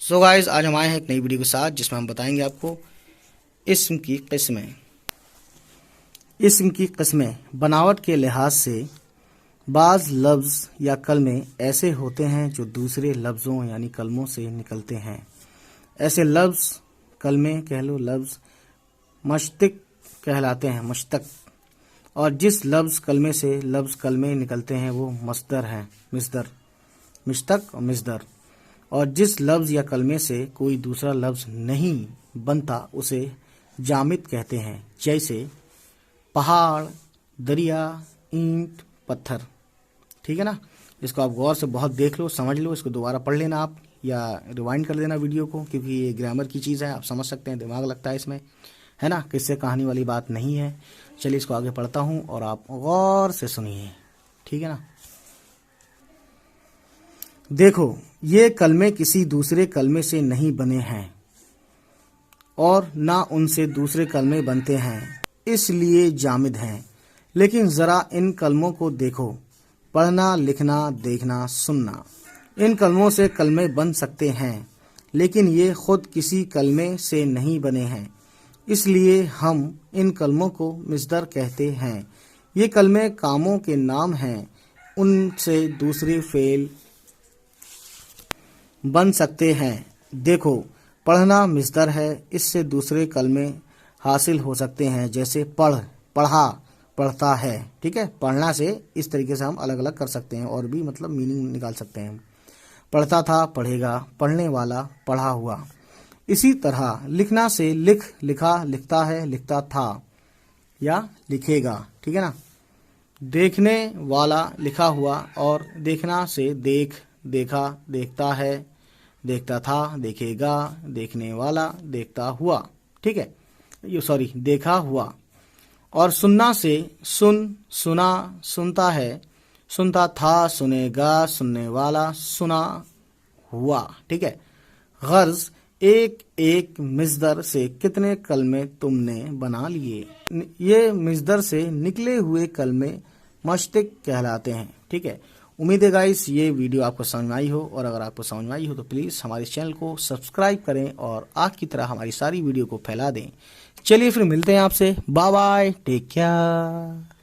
So guys آج ہم آئے ہیں ایک نئی ویڈیو کے ساتھ جس میں ہم بتائیں گے آپ کو اسم کی قسمیں۔ اسم کی قسمیں بناوٹ کے لحاظ سے بعض لفظ یا کلمے ایسے ہوتے ہیں جو دوسرے لفظوں یعنی کلموں سے نکلتے ہیں۔ ایسے لفظ کلمے کہہ لو لفظ مشتق کہلاتے ہیں، مشتق۔ اور جس لفظ کلمے سے لفظ کلمے نکلتے ہیں وہ مصدر ہیں، مصدر، مشتق اور مصدر۔ اور جس لفظ یا کلمے سے کوئی دوسرا لفظ نہیں بنتا اسے جامد کہتے ہیں، جیسے پہاڑ، دریا، اینٹ، پتھر۔ ٹھیک ہے نا؟ اس کو آپ غور سے بہت دیکھ لو، سمجھ لو، اس کو دوبارہ پڑھ لینا آپ یا ریوائنڈ کر دینا ویڈیو کو، کیونکہ یہ گرامر کی چیز ہے، آپ سمجھ سکتے ہیں، دماغ لگتا ہے اس میں، ہے نا؟ قصے کہانی والی بات نہیں ہے۔ چلیے اس کو آگے پڑھتا ہوں اور آپ غور سے سنیے، ٹھیک ہے نا؟ دیکھو، یہ کلمے کسی دوسرے کلمے سے نہیں بنے ہیں اور نہ ان سے دوسرے کلمے بنتے ہیں، اس لیے جامد ہیں۔ لیکن ذرا ان کلموں کو دیکھو، پڑھنا، لکھنا، دیکھنا، سننا۔ ان کلموں سے کلمے بن سکتے ہیں لیکن یہ خود کسی کلمے سے نہیں بنے ہیں، اس لیے ہم ان کلموں کو مصدر کہتے ہیں۔ یہ کلمے کاموں کے نام ہیں، ان سے دوسرے فعل بن سکتے ہیں۔ دیکھو، پڑھنا مصدر ہے، اس سے دوسرے کلمے حاصل ہو سکتے ہیں، جیسے پڑھ، پڑھا، پڑھتا ہے۔ ٹھیک ہے؟ پڑھنا سے اس طریقے سے ہم الگ الگ کر سکتے ہیں اور بھی مطلب میننگ نکال سکتے ہیں۔ پڑھتا تھا، پڑھے گا، پڑھنے والا، پڑھا ہوا۔ اسی طرح لکھنا سے لکھ، لکھا، لکھتا ہے، لکھتا تھا یا لکھے گا۔ ٹھیک ہے نا؟ دیکھنے والا، لکھا ہوا، اور دیکھنا سے دیکھ، دیکھا، دیکھتا ہے، دیکھتا تھا، دیکھے گا، دیکھنے والا، دیکھتا ہوا۔ ٹھیک ہے؟ دیکھا ہوا۔ اور سننا سے سن، سنا، سنتا ہے، سنتا تھا، سنے گا، سننے والا، سنا ہوا۔ ٹھیک ہے؟ غرض ایک ایک مصدر سے کتنے کلمے تم نے بنا لیے۔ یہ مصدر سے نکلے ہوئے کلمے مشتق کہلاتے ہیں۔ ٹھیک ہے؟ امید ہے گائس یہ ویڈیو آپ کو سمجھ میں آئی ہو، اور اگر آپ کو سمجھ میں آئی ہو تو پلیز ہمارے چینل کو سبسکرائب کریں اور آگ کی طرح ہماری ساری ویڈیو کو پھیلا دیں۔ چلیے پھر ملتے ہیں آپ سے، بائے بائے، ٹیک کیئر۔